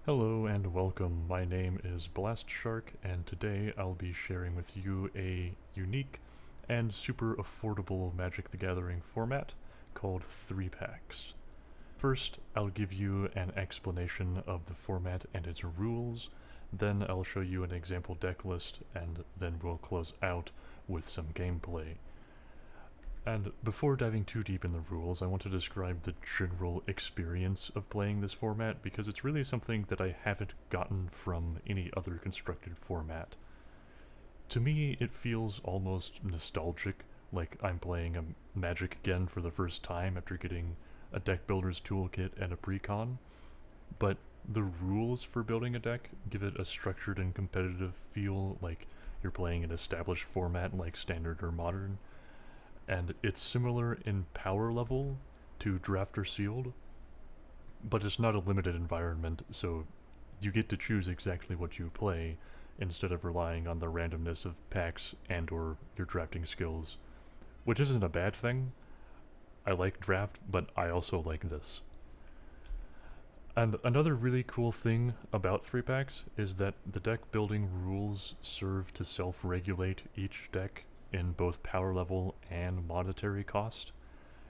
Hello and welcome. My name is Blast Shark, and today I'll be sharing with you a unique and super affordable Magic the Gathering format called 3-packs. First, I'll give you an explanation of the format and its rules, then I'll show you an example deck list, and then we'll close out with some gameplay. And before diving too deep in the rules, I want to describe the general experience of playing this format because it's really something that I haven't gotten from any other constructed format. To me, it feels almost nostalgic, like I'm playing a Magic again for the first time after getting a deck builder's toolkit and a precon, but the rules for building a deck give it a structured and competitive feel like you're playing an established format like Standard or Modern, and it's similar in power level to Draft or Sealed, but it's not a limited environment, so you get to choose exactly what you play instead of relying on the randomness of packs and or your drafting skills, which isn't a bad thing. I like Draft, but I also like this. And another really cool thing about 3-packs is that the deck building rules serve to self-regulate each deck in both power level and monetary cost,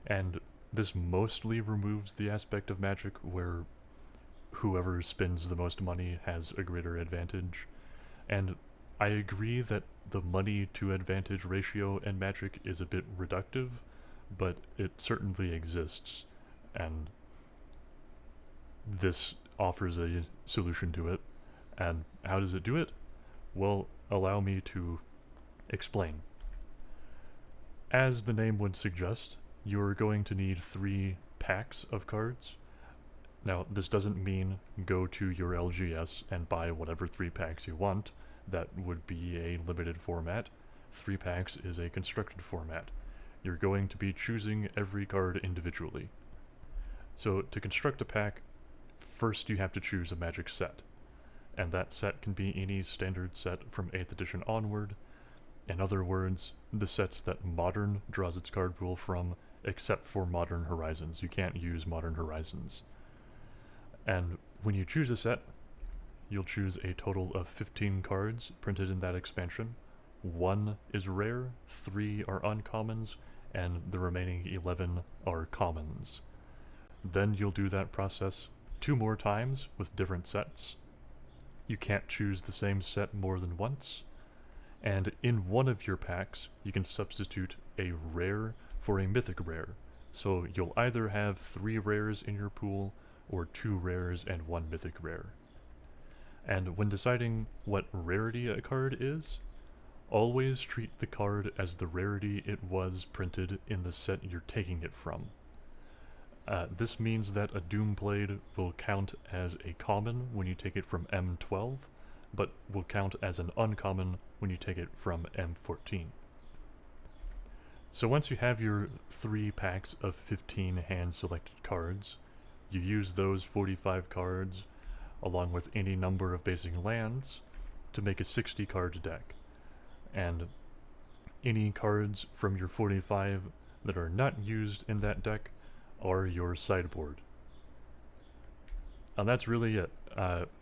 and this mostly removes the aspect of Magic where whoever spends the most money has a greater advantage. And I agree that the money to advantage ratio in Magic is a bit reductive, but it certainly exists, and this offers a solution to it. And how does it do it? Well, allow me to explain. As the name would suggest, you're going to need 3 packs of cards. Now, this doesn't mean go to your LGS and buy whatever 3 packs you want. That would be a limited format. 3 packs is a constructed format. You're going to be choosing every card individually. So to construct a pack, first you have to choose a Magic set, and that set can be any standard set from 8th edition onward. In other words, the sets that Modern draws its card pool from, except for Modern Horizons. You can't use Modern Horizons. And when you choose a set, you'll choose a total of 15 cards printed in that expansion. 1 is rare, 3 are uncommons, and the remaining 11 are commons. Then you'll do that process 2 more times with different sets. You can't choose the same set more than once. And in one of your packs, you can substitute a rare for a mythic rare. So you'll either have 3 rares in your pool, or 2 rares and 1 mythic rare. And when deciding what rarity a card is, always treat the card as the rarity it was printed in the set you're taking it from. This means that a Doomblade will count as a common when you take it from M12, but will count as an uncommon when you take it from M14. So once you have your 3 packs of 15 hand-selected cards, you use those 45 cards, along with any number of basic lands, to make a 60-card deck. And any cards from your 45 that are not used in that deck are your sideboard. And that's really it.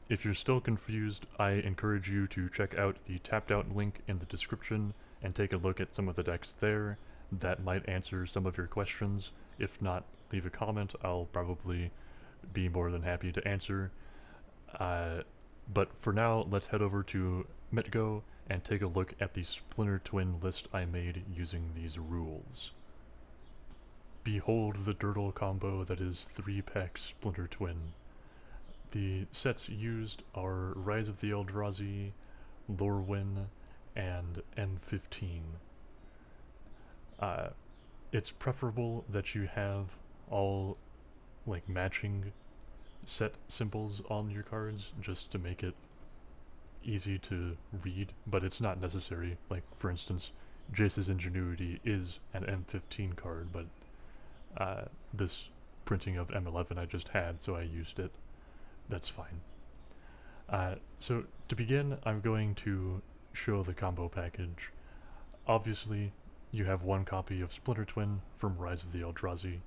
If you're still confused, I encourage you to check out the tapped out link in the description and take a look at some of the decks there. That might answer some of your questions. If not, leave a comment. I'll probably be more than happy to answer. But for now, let's head over to MetGo and take a look at the Splinter Twin list I made using these rules. Behold the Dirtle combo that is 3-pack Splinter Twin. The sets used are Rise of the Eldrazi, Lorwyn, and M15. It's preferable that you have all like matching set symbols on your cards just to make it easy to read, but it's not necessary. Like, for instance, Jace's Ingenuity is an M15 card, but this printing of M11 I just had, so I used it. That's fine. So to begin, I'm going to show the combo package. Obviously, you have 1 copy of Splinter Twin from Rise of the Eldrazi,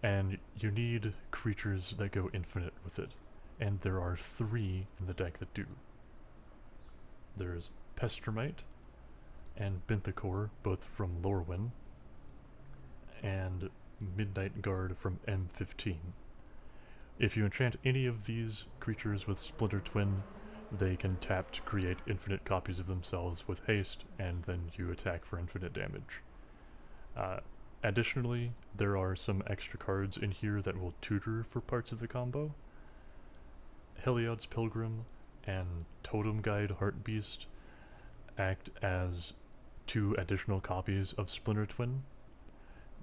and you need creatures that go infinite with it. and there are 3 in the deck that do. There's Pestermite and Binthacor, both from Lorwyn, and Midnight Guard from M15. If you enchant any of these creatures with Splinter Twin, they can tap to create infinite copies of themselves with haste, and then you attack for infinite damage. Additionally, there are some extra cards in here that will tutor for parts of the combo. Heliod's Pilgrim and Totem Guide Heartbeast act as 2 additional copies of Splinter Twin.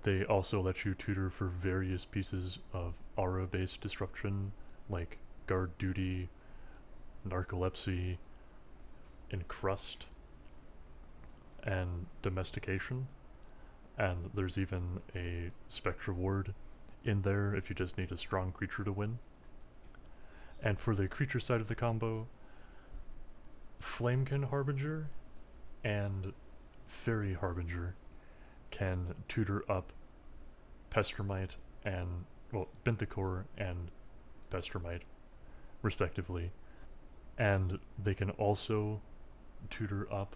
They also let you tutor for various pieces of aura-based disruption, like Guard Duty, Narcolepsy, Encrust, and Domestication. And there's even a Spectra Ward in there if you just need a strong creature to win. And for the creature side of the combo, Flamekin Harbinger and Fairy Harbinger can tutor up Pestermite and, well, Binthacor and Pestermite, respectively. And they can also tutor up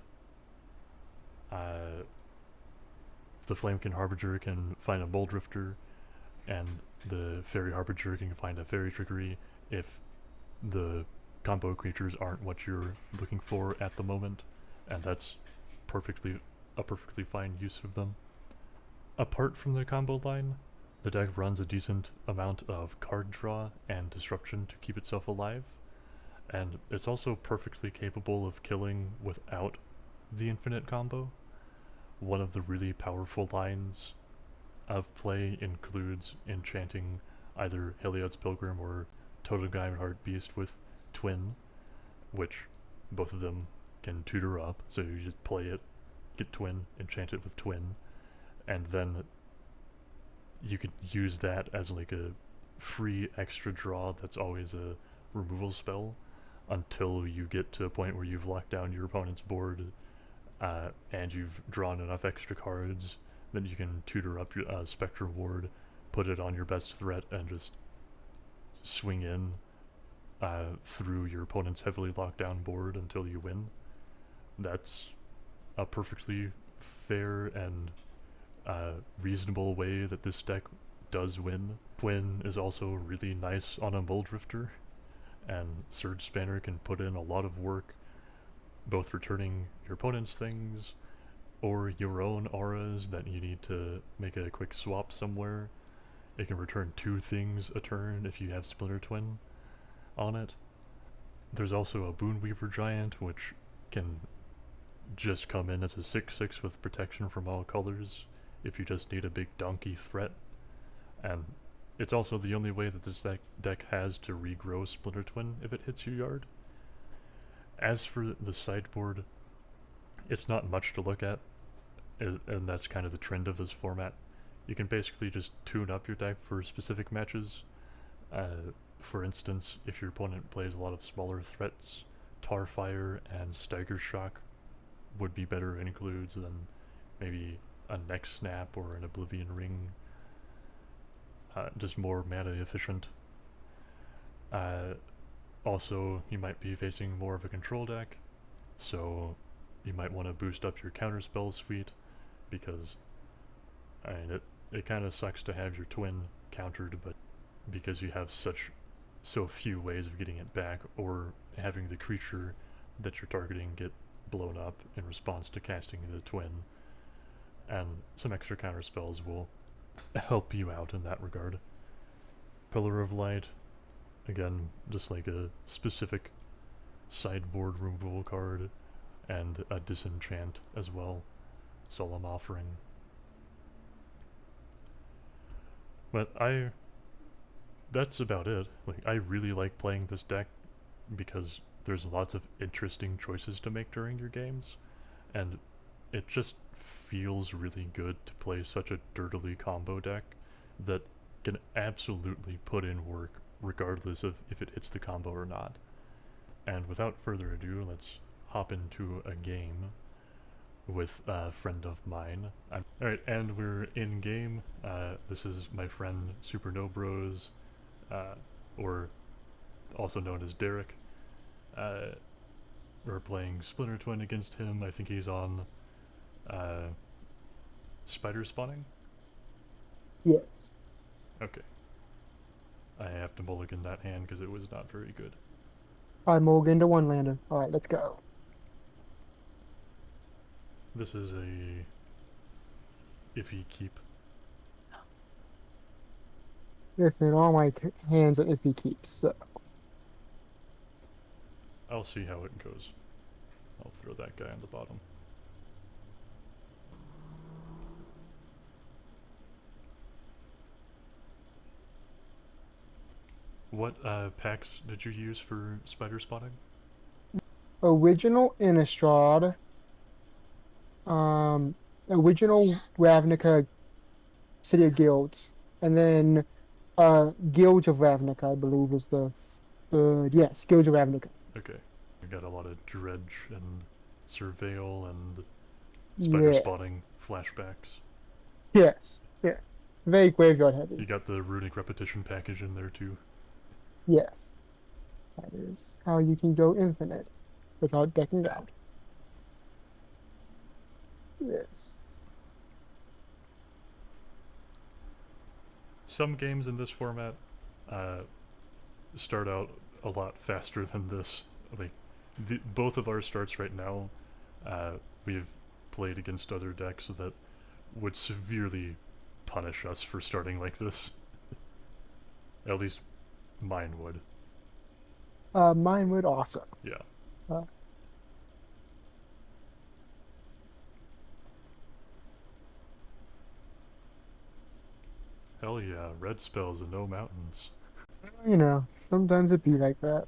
the Flamekin Harbinger can find a Bold Drifter, and the Fairy Harbinger can find a Fairy Trickery if the combo creatures aren't what you're looking for at the moment, and that's a perfectly fine use of them. Apart from the combo line, the deck runs a decent amount of card draw and disruption to keep itself alive, and it's also perfectly capable of killing without the infinite combo. One of the really powerful lines of play includes enchanting either Heliod's Pilgrim or Totem Guide Heartbeast with Twin, which both of them can tutor up, so you just play it, get Twin, enchant it with Twin, and then you could use that as like a free extra draw that's always a removal spell until you get to a point where you've locked down your opponent's board and you've drawn enough extra cards that you can tutor up your Spectre Ward, put it on your best threat, and just swing in through your opponent's heavily locked down board until you win. That's a perfectly fair and reasonable way that this deck does win. Twin is also really nice on a Bold Drifter, and Surge Spanner can put in a lot of work both returning your opponent's things or your own auras that you need to make a quick swap somewhere. It can return 2 things a turn if you have Splinter Twin on it. There's also a Boonweaver Giant, which can just come in as a 6/6 with protection from all colors if you just need a big donkey threat. And it's also the only way that this deck has to regrow Splinter Twin if it hits your yard. As for the sideboard, it's not much to look at, and that's kind of the trend of this format. You can basically just tune up your deck for specific matches. For instance, if your opponent plays a lot of smaller threats, Tarfire and Stagger Shock would be better includes than maybe a Neck Snap or an Oblivion Ring. Just more mana efficient. Also, you might be facing more of a control deck, so you might want to boost up your counterspell suite, because I mean, it kind of sucks to have your Twin countered, but because you have so few ways of getting it back, or having the creature that you're targeting get blown up in response to casting the Twin, and some extra counterspells will help you out in that regard. Pillar of Light, again, just like a specific sideboard removal card, and a Disenchant as well, Solemn Offering. But that's about it. Like, I really like playing this deck because there's lots of interesting choices to make during your games, and it just feels really good to play such a dirtily combo deck that can absolutely put in work regardless of if it hits the combo or not. And without further ado, let's hop into a game with a friend of mine. Alright, and we're in game. This is my friend Super No Bros, or also known as Derek. Uh, we're playing Splinter Twin against him. I think he's on spider spawning. Yes. Okay. I have to mulligan that hand because it was not very good. I mulliganed to one lander. All right, let's go. This is a iffy keep. Listen, all my hands are iffy keeps. So. I'll see how it goes. I'll throw that guy on the bottom. What packs did you use for spider spotting? Original Innistrad. Um, original Ravnica City of Guilds, and then Guilds of Ravnica, I believe, is the third. Yes, Guilds of Ravnica. Okay. We got a lot of dredge and surveil and spider Yes, spotting flashbacks. yes, yeah. Very graveyard You heavy. got the runic repetition package in there too. Yes, that is how you can go infinite without decking out. Yes. Some games in this format uh, start out a lot faster than this. Like, both of our starts right now, we've played against other decks that would severely punish us for starting like this. At least mine would. Mine would also. Yeah. Uh, Hell yeah, red spells and no mountains. sometimes it be like that.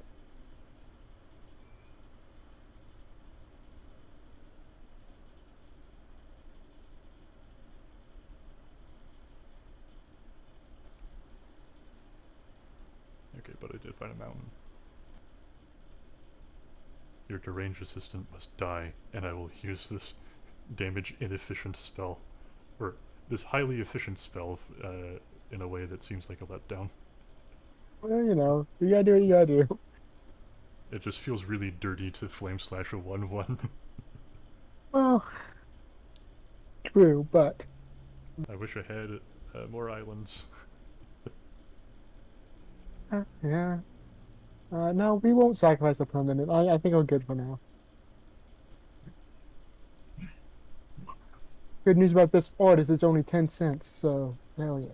Okay, but I did find a mountain. Your deranged assistant must die, and I will use this damage inefficient spell. Or this highly efficient spell in a way that seems like a letdown. Well, you gotta do what you gotta do. It just feels really dirty to flame slash a 1-1. Well, true, but I wish I had more islands. yeah. No, we won't sacrifice a permanent. I think I'm good for now. Good news about this art is it's only 10 cents, so hell yeah.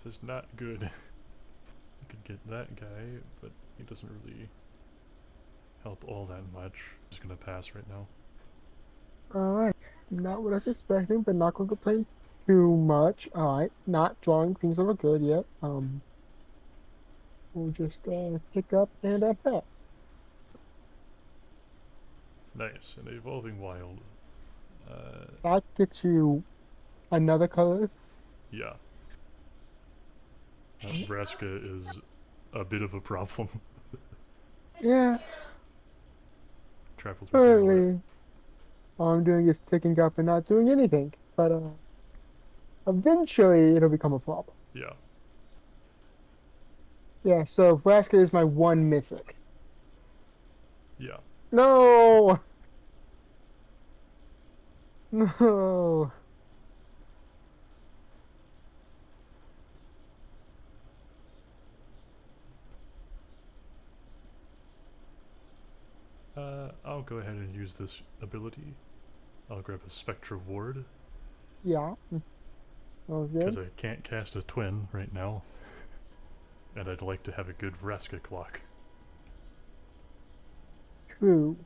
This is not good. I could get that guy, but he doesn't really help all that much. Just gonna pass right now. Alright. Not what I was expecting, but not gonna complain too much. Alright. Not drawing things over good yet. We'll just pick up and pass. Nice, an evolving wild. That gets you another color. Yeah. Vraska is a bit of a problem. Yeah, Traveler's Amulet. currently all I'm doing is ticking up and not doing anything. But eventually it'll become a problem. Yeah. Yeah, so Vraska is my one mythic. Yeah. No! No! I'll go ahead and use this ability. I'll grab a Spectra Ward, Yeah. Oh, because good. I can't cast a twin right now. And I'd like to have a good Vraska clock. True.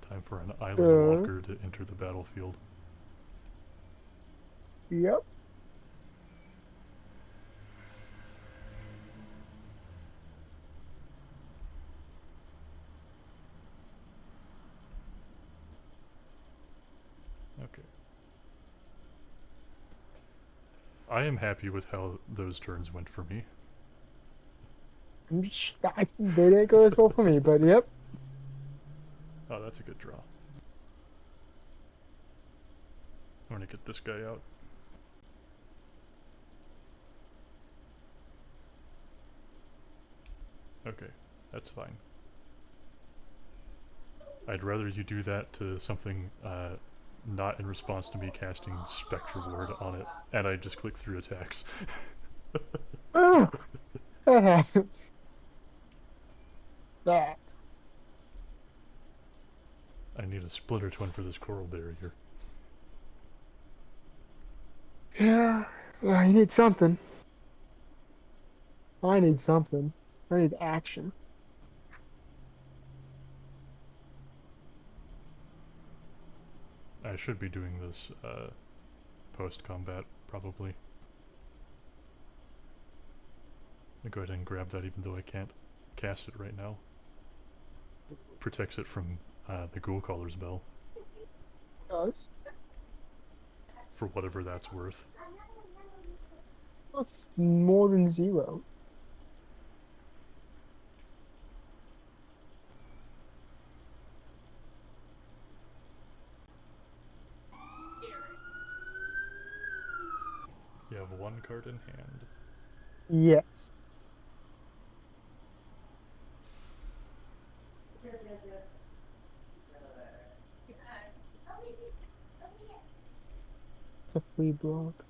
Time for an Island Uh, Walker to enter the battlefield. yep. Okay. I am happy with how those turns went for me. They didn't go as well for me, but yep. Oh, that's a good draw. I'm gonna get this guy out. Okay, that's fine. I'd rather you do that to something not in response to me casting Spectre Ward on it, and I just click through attacks. Oh, that happens. That. I need a Splinter Twin for this Coral Barrier. Yeah, I need something. I need something. I need action. I should be doing this post-combat, probably. I'll go ahead and grab that even though I can't cast it right now. Protects it from the Ghoul Caller's Bell, Does. for whatever that's worth. That's more than zero. You have one card in hand. Yes. It's a free block.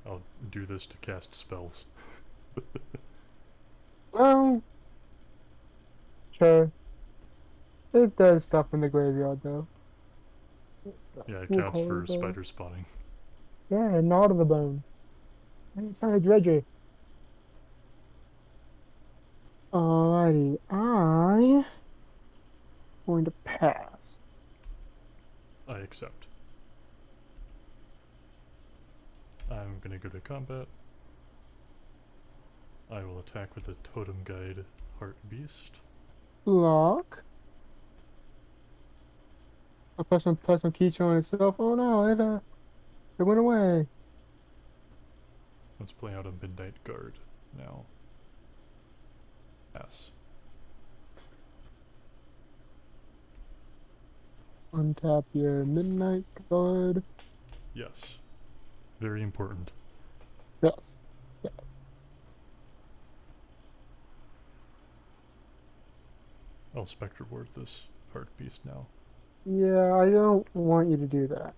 I'll do this to cast spells. Well, sure. It does stuff in the graveyard, though. Yeah, it We'll counts call for it, spider spawning. yeah, Nod of the Bone. Hey, Dredger. Alrighty, I'm going to pass. I accept. I'm gonna go to combat. I will attack with a Totem Guide Heart Beast. Block. I press some keychain on itself. Oh no, it went away. Let's play out a Midnight Guard now. Pass. Untap your Midnight Guard. Yes. Very important. Yes. Yeah. I'll Spectre Ward this Heart Beast now. Yeah, I don't want you to do that.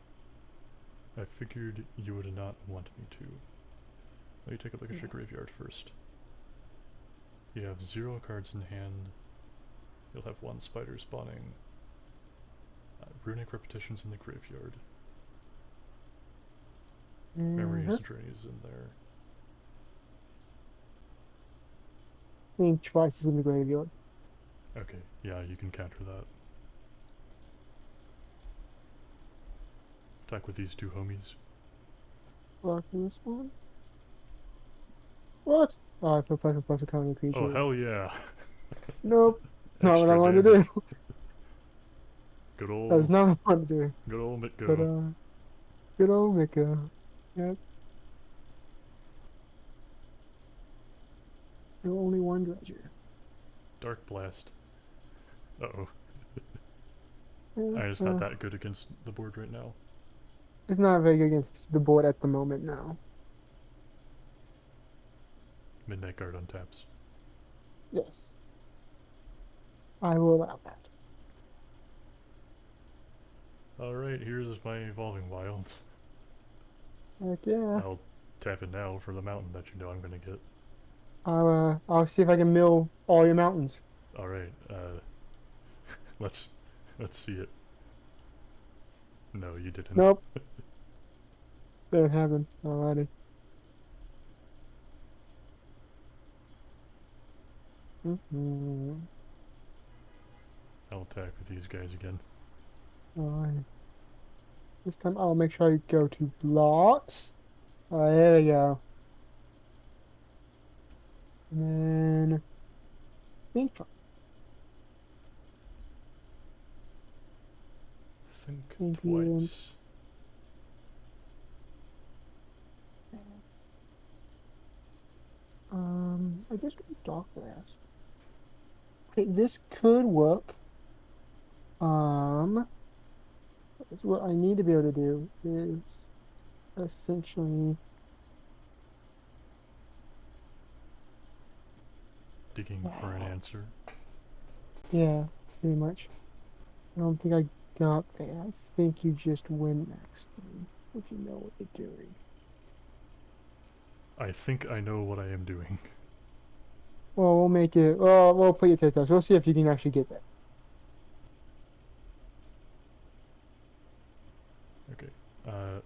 I figured you would not want me to. Let me take a look at your graveyard first. You have 0 cards in hand. You'll have 1 spider spawning. Runic Repetitions in the graveyard. Memory's Journey is in there. I think twice is in the graveyard. Okay, yeah, you can counter that. Attack with these 2 homies. Blocking this one. What? Oh, I put plus a counter creature. Oh, hell yeah! Nope. Not what I Extra wanted to damage. do. Good That was old, not what I wanted to do. good old But, Mitgo. good old Mika. Yep. There were only one dredger. Dark Blast. Uh-oh. Yeah, It's not that good against the board right now. it's not very good against the board at the moment now. Midnight Guard untaps. Yes. I will allow that. Alright, here's my Evolving Wilds. Heck yeah. I'll tap it now for the mountain that you know I'm gonna get. I'll see if I can mill all your mountains. Alright, let's see it. No, you didn't. Nope. Didn't happen. Alrighty. I'll attack with these guys again. Alright. This time I'll make sure I go to blocks. There we go. And then think Think Thank you. twice. just do dark grass? Okay, this could work. Um, what I need to be able to do is essentially, Digging for an answer. yeah, pretty much. I don't think I got there. I think you just win next time if you know what you're doing. I think I know what I am doing. Well, we'll make it. Well, we'll put your test test. We'll see if you can actually get there. Okay.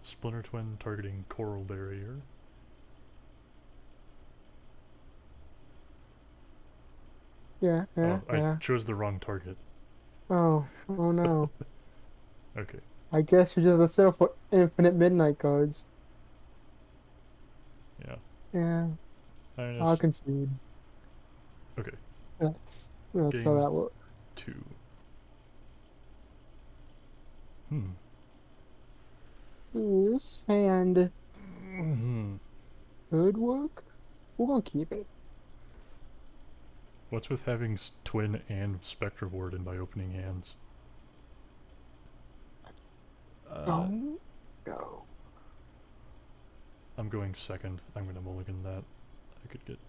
Splinter Twin targeting Coral Barrier. Yeah, yeah, Oh, I yeah. chose the wrong target. Oh no. Okay. I guess you're just a set for infinite midnight cards. Yeah. Yeah, I'll Minus. concede. Okay. That's how Game that works. 2. Hmm. This hand Hmm. could work. We're gonna keep it. What's with having Twin and Spectre Ward in my opening hands? Don't go. I'm going second. I'm gonna mulligan that. I could get.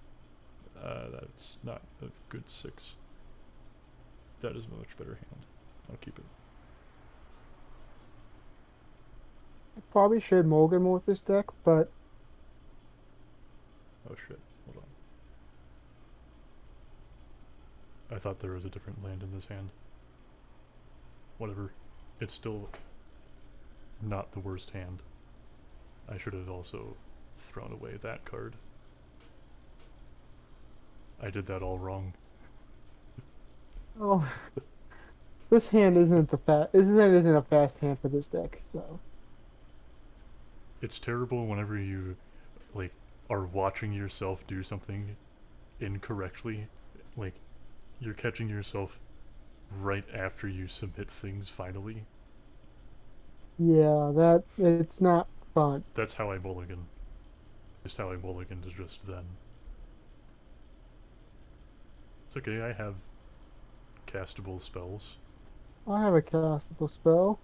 That's not a good 6. That is a much better hand. I'll keep it. I probably should mulligan more with this deck, but Oh shit. Hold on. I thought there was a different land in this hand. Whatever. It's still not the worst hand. I should have also thrown away that card. I did that all wrong. oh, this hand isn't the fast. This hand isn't a fast hand for this deck. So It's terrible whenever you, like, are watching yourself do something incorrectly. Like, you're catching yourself right after you submit things finally. yeah, that it's not fun. That's how I mulligan. Just how I mulliganed just then. It's okay, I have castable spells. I have a castable spell.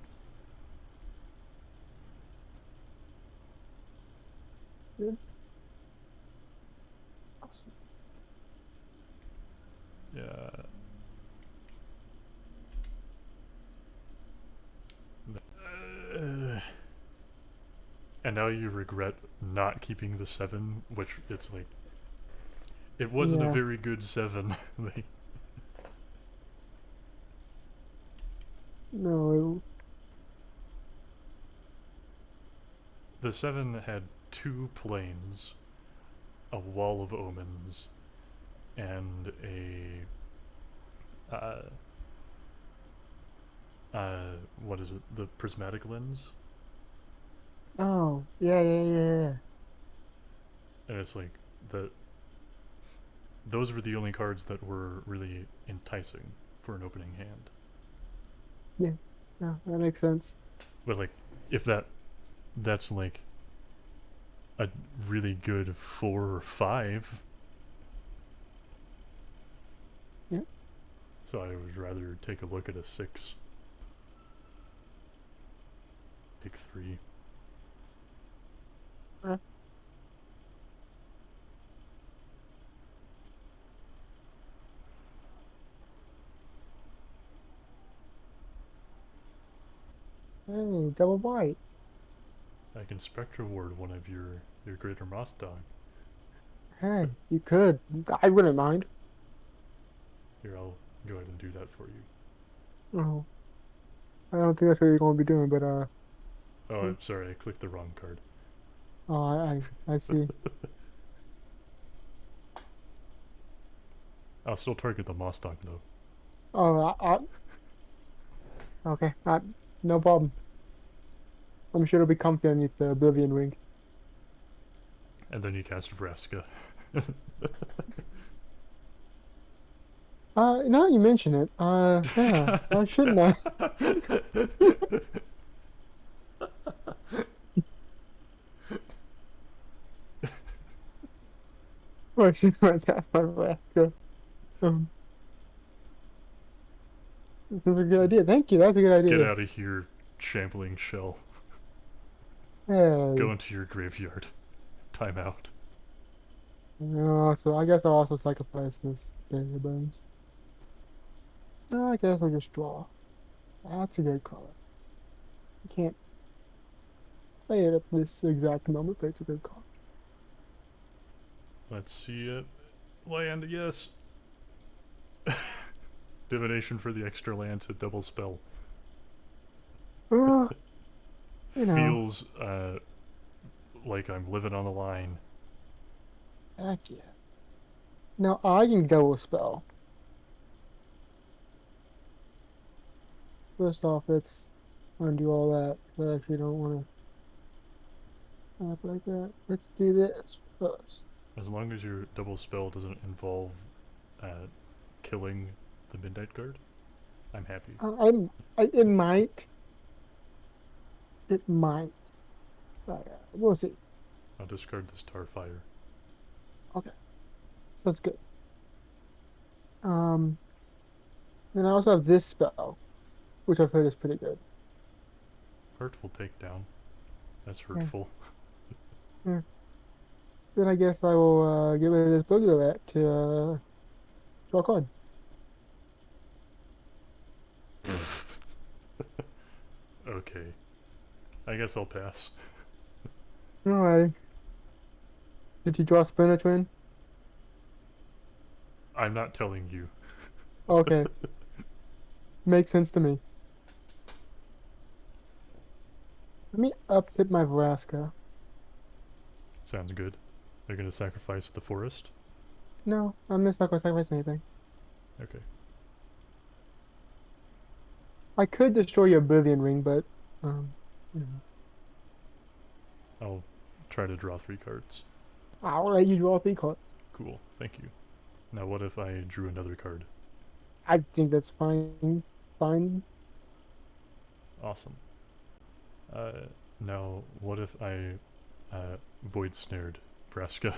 Good. Awesome. Yeah. And now you regret not keeping the 7, which it's like. It wasn't a Yeah. very good 7. No. The 7 had 2 planes, a wall of omens, and a what is it? The prismatic lens, Oh, yeah, yeah, yeah, yeah. and it's like the those were the only cards that were really enticing for an opening hand. Yeah, yeah, that makes sense. But like, if that's like a really good 4 or 5, Yeah. so I would rather take a look at a 6. Pick 3. Uh, Hey, double white. I can Spectre Ward one of your greater Moss Dog. Hey, you could. I wouldn't mind. Here, I'll go ahead and do that for you. Oh, I don't think that's what you're going to be doing, but Oh, I'm sorry, I clicked the wrong card. oh, I see. I'll still target the Moss Dog though. Oh, okay, no problem. I'm sure it'll be comfy underneath the Oblivion Ring. And then you cast Vraska. Now you mention it, yeah, why shouldn't I? Well, she's my that's my Alaska. Um, this is a good idea. Thank you. That's a good Get idea. out of here, shambling shell. Go Hey. into your graveyard. Time out. So I guess I'll also sacrifice this Barrier Bones. No, I guess I'll just draw. That's a good color. I can't play it at this exact moment, but it's a good color. Let's see it. Land, yes. Divination for the extra land to double spell. Well, you know, Feels like I'm living on the line. heck yeah. Now I can double spell. First off, let's undo all that. I actually don't want to act like that. Let's do this first. As long as your double spell doesn't involve uh, killing the Midnight Guard, I'm happy. It might. It might. We'll see. I'll discard the Starfire. Okay, so that's good. Um, then I also have this spell, which I've heard is pretty good. Hurtful Takedown. That's Yeah, hurtful. yeah. Then I guess I will get rid of this booger rat to draw a card. Okay. I guess I'll pass. Alright. Did you draw Splinter Twin? I'm not telling you. Okay, makes sense to me. Let me uptip my Vraska. Sounds good. They're gonna sacrifice the forest? No, I'm just not gonna sacrifice anything. Okay. I could destroy your Oblivion Ring, but um, you know, I'll try to draw 3 cards. I'll let you draw 3 cards. Cool, thank you. Now what if I drew another card? I think that's fine. Fine. Awesome. Now what if I void snared Vraska?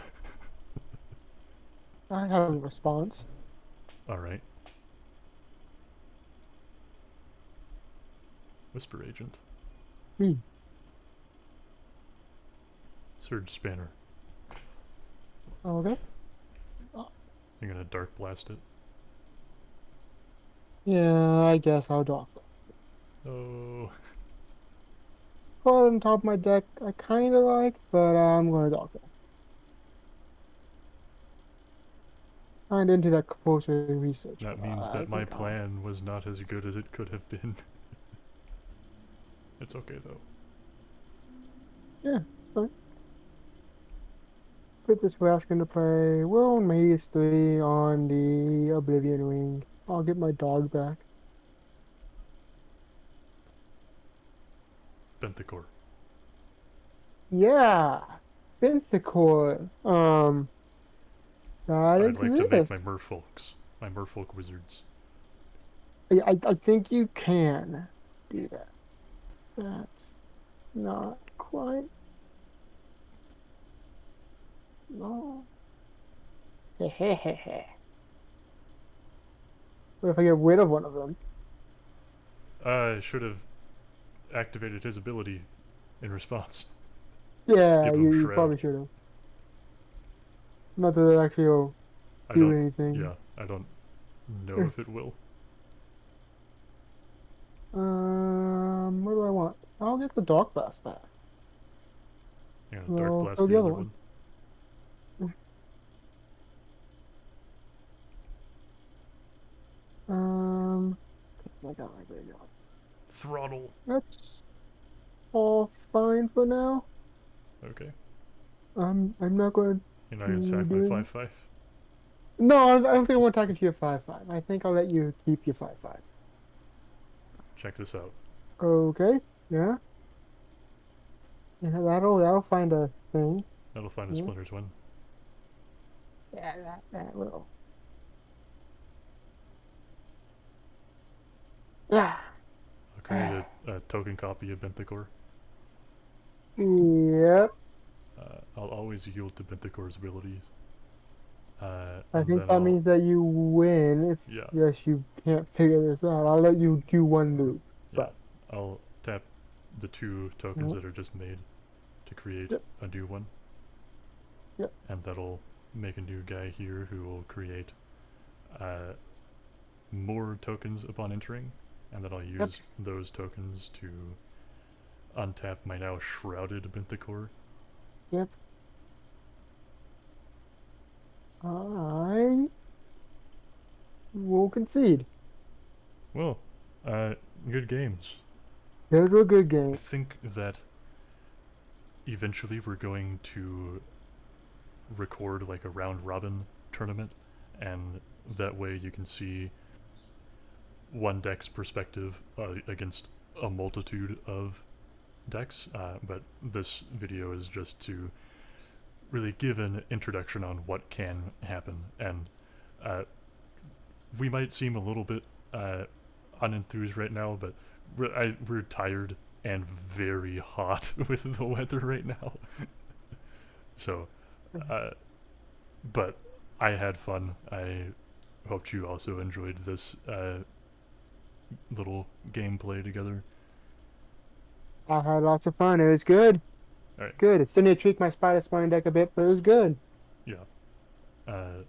I have a response. Alright. Whisper Agent. Hmm. Surge Spanner. Okay. You're gonna Dark Blast it. Yeah, I guess I'll draw. Oh. Card on top of my deck, I kind of like, but I'm gonna draw. Kind of into that closer research, That but means I that my think I'll. plan was not as good as it could have been. It's okay though. Yeah, fine. Put this Rask into play. Will Maze 3 on the Oblivion Ring. I'll get my dog back. Benthicore. Yeah, Benthicore. That I'd like to make exists. my merfolk wizards. I think you can do that. That's not quite. No. Hehehehe. What if I get rid of one of them? I should have activated his ability in response. Yeah, Give him you Shroud. probably should have. Not that it actually will I do don't. anything. Yeah, I don't know if it will. What do I want? I'll get the Dark Blast back. You're gonna Dark Well, Blast kill the the other other one. one. Um, I got my graveyard. Throttle. That's all fine for now. Okay. I'm not going You're not gonna to attack my do it. 5/5. No, I don't think I want to attack into your 5/5. I think I'll let you keep your 5/5. Check this out. Okay. Yeah. Yeah, that'll find a thing. That'll find a Yeah. Splinter's win. Yeah, that will. Yeah. I'll create a token copy of Benthicore. Yep. I'll always yield to Benthicore's abilities. I and think then that I'll means that you win if yeah yes you can't figure this out. I'll let you do one loop. yeah But I'll tap the two tokens yep, that are just made to create yep, a new one, yep, and that'll make a new guy here who will create uh, more tokens upon entering, and then I'll yep, use those tokens to untap my now shrouded Binthacor. yep. I will concede. Well, uh, good games. Those were good I games. think that eventually we're going to record like a round robin tournament, and that way you can see one deck's perspective against a multitude of decks. But this video is just to really give an introduction on what can happen, and uh, we might seem a little bit uh, unenthused right now, but we're tired and very hot with the weather right now. So, uh, but I had fun. I hoped you also enjoyed this little gameplay together. I had lots of fun. It was good. All right, Good. It still need to tweak my spider spawning deck a bit, but it was good. yeah. Uh,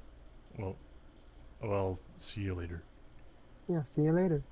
well, I'll see you later. Yeah, see you later.